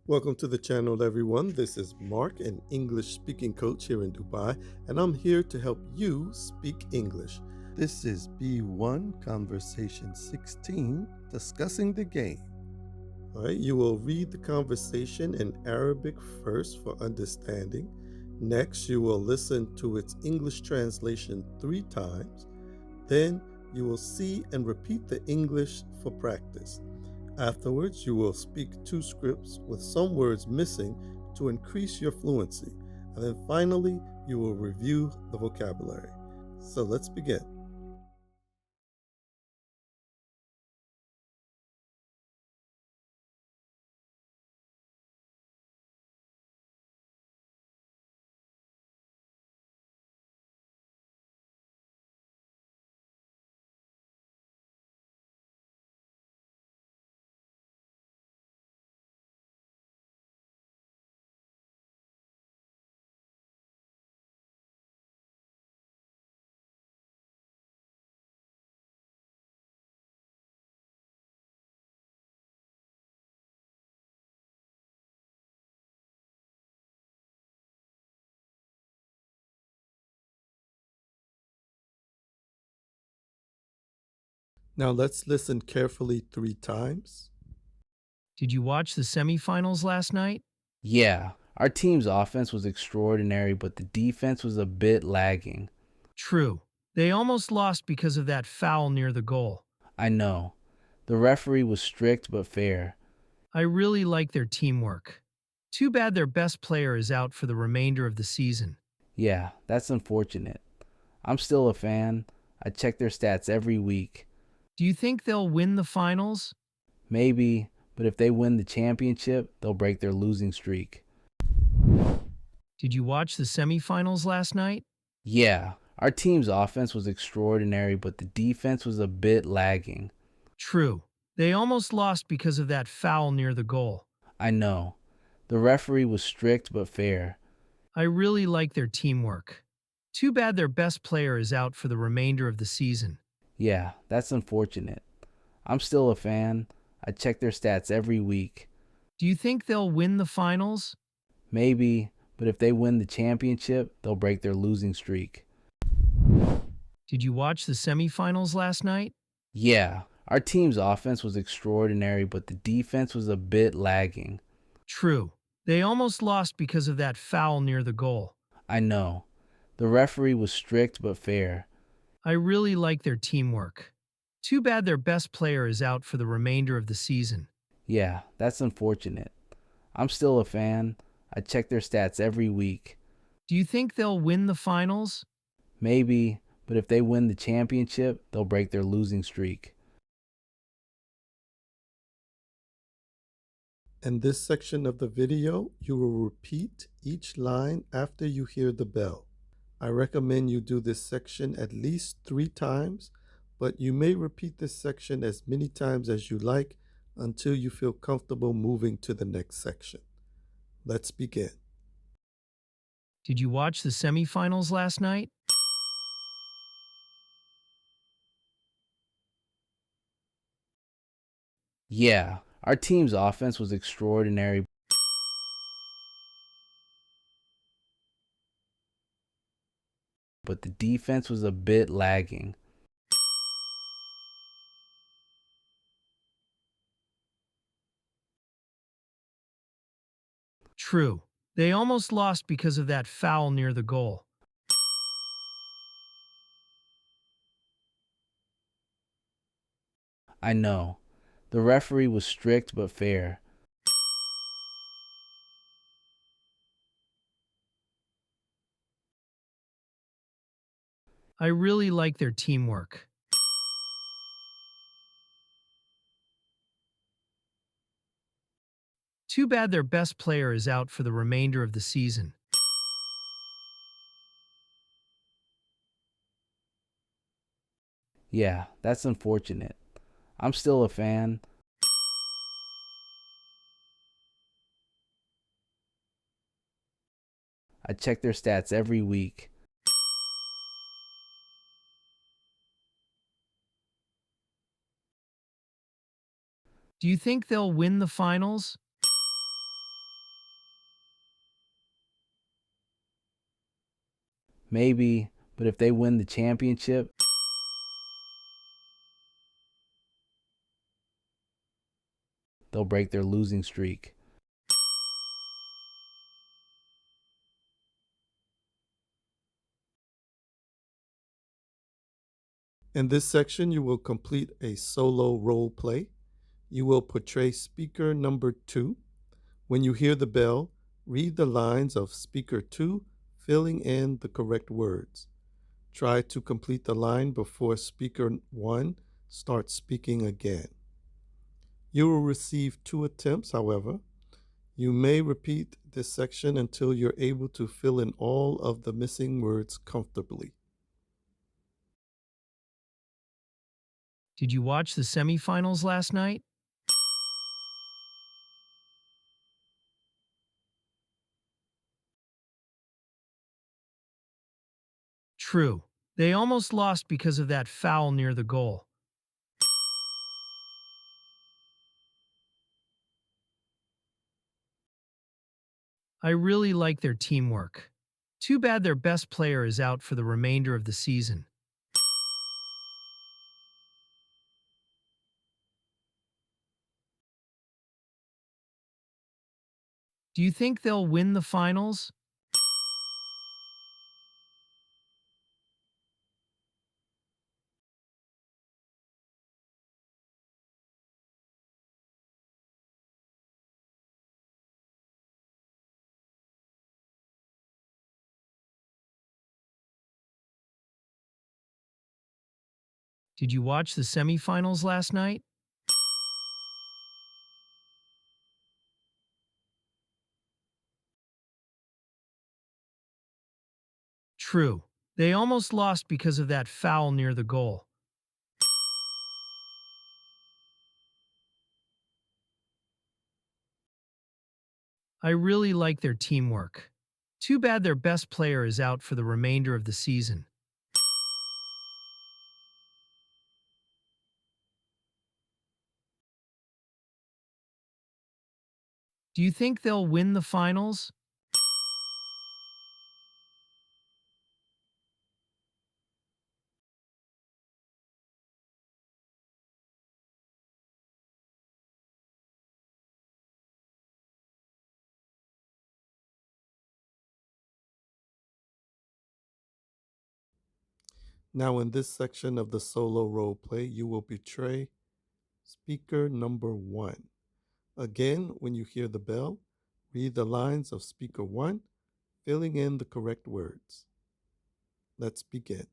Welcome to the channel, everyone. This is Mark, an English speaking coach here in Dubai, and I'm here to help you speak English. This is B1 Conversation 16, discussing the game. All right, you will read the conversation in Arabic first for understanding. Next, you will listen to its English translation 3 times. Then, you will see and repeat the English for practice. Afterwards, you will speak 2 scripts with some words missing to increase your fluency. And then finally, you will review the vocabulary. So let's begin. Now let's listen carefully 3 times. Did you watch the semifinals last night? Yeah, our team's offense was extraordinary, but the defense was a bit lagging. True. They almost lost because of that foul near the goal. I know. The referee was strict but fair. I really like their teamwork. Too bad their best player is out for the remainder of the season. Yeah, that's unfortunate. I'm still a fan. I check their stats every week. Do you think they'll win the finals? Maybe, but if they win the championship, they'll break their losing streak. Did you watch the semifinals last night? Yeah, our team's offense was extraordinary, but the defense was a bit lagging. True. They almost lost because of that foul near the goal. I know. The referee was strict but fair. I really like their teamwork. Too bad their best player is out for the remainder of the season. Yeah, that's unfortunate. I'm still a fan. I check their stats every week. Do you think they'll win the finals? Maybe, but if they win the championship, they'll break their losing streak. Did you watch the semifinals last night? Yeah, our team's offense was extraordinary, but the defense was a bit lagging. True. They almost lost because of that foul near the goal. I know. The referee was strict but fair. I really like their teamwork. Too bad their best player is out for the remainder of the season. Yeah, that's unfortunate. I'm still a fan. I check their stats every week. Do you think they'll win the finals? Maybe, but if they win the championship, they'll break their losing streak. In this section of the video, you will repeat each line after you hear the bell. I recommend you do this section at least 3 times, but you may repeat this section as many times as you like until you feel comfortable moving to the next section. Let's begin. Did you watch the semifinals last night? Yeah, our team's offense was extraordinary, but the defense was a bit lagging. True. They almost lost because of that foul near the goal. I know. The referee was strict but fair. I really like their teamwork. Too bad their best player is out for the remainder of the season. Yeah, that's unfortunate. I'm still a fan. I check their stats every week. Do you think they'll win the finals? Maybe, but if they win the championship, they'll break their losing streak. In this section, you will complete a solo role play. You will portray speaker number 2. When you hear the bell, read the lines of speaker 2, filling in the correct words. Try to complete the line before speaker 1 starts speaking again. You will receive 2 attempts, however. You may repeat this section until you're able to fill in all of the missing words comfortably. Did you watch the semifinals last night? True. They almost lost because of that foul near the goal. I really like their teamwork. Too bad their best player is out for the remainder of the season. Do you think they'll win the finals? Did you watch the semifinals last night? True. They almost lost because of that foul near the goal. I really like their teamwork. Too bad their best player is out for the remainder of the season. Do you think they'll win the finals? Now, in this section of the solo role play, you will portray speaker number 1. Again, when you hear the bell, read the lines of speaker 1, filling in the correct words. Let's begin.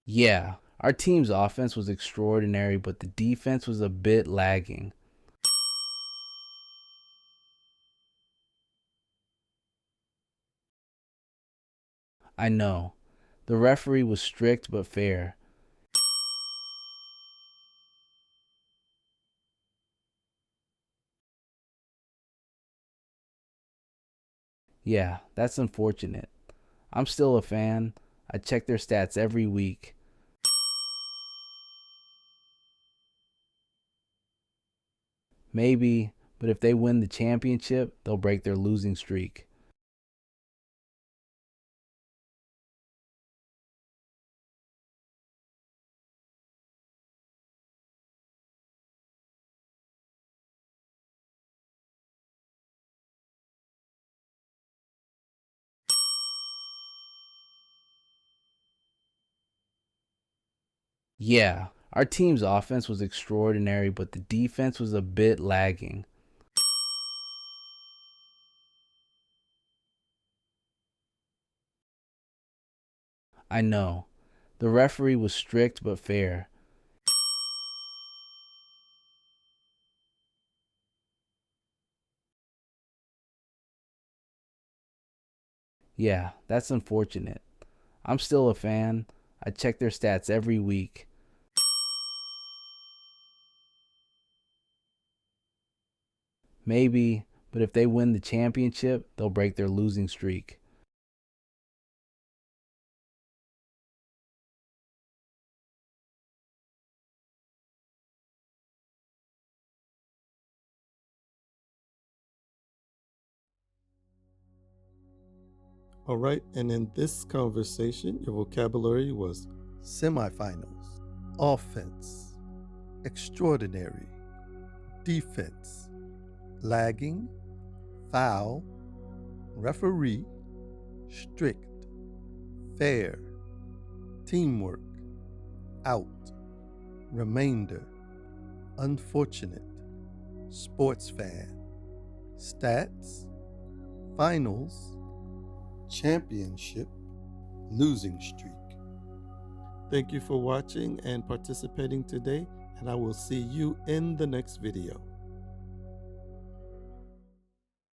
Yeah, our team's offense was extraordinary, but the defense was a bit lagging. I know. The referee was strict but fair. Yeah, that's unfortunate. I'm still a fan. I check their stats every week. Maybe, but if they win the championship, they'll break their losing streak. Yeah, our team's offense was extraordinary, but the defense was a bit lagging. I know. The referee was strict but fair. Yeah, that's unfortunate. I'm still a fan. I check their stats every week. Maybe, but if they win the championship, they'll break their losing streak. All right, and in this conversation, your vocabulary was semifinals, offense, extraordinary, defense, lagging, foul, referee, strict, fair, teamwork, out, remainder, unfortunate, sports fan, stats, finals, championship, losing streak. Thank you for watching and participating today, and I will see you in the next video.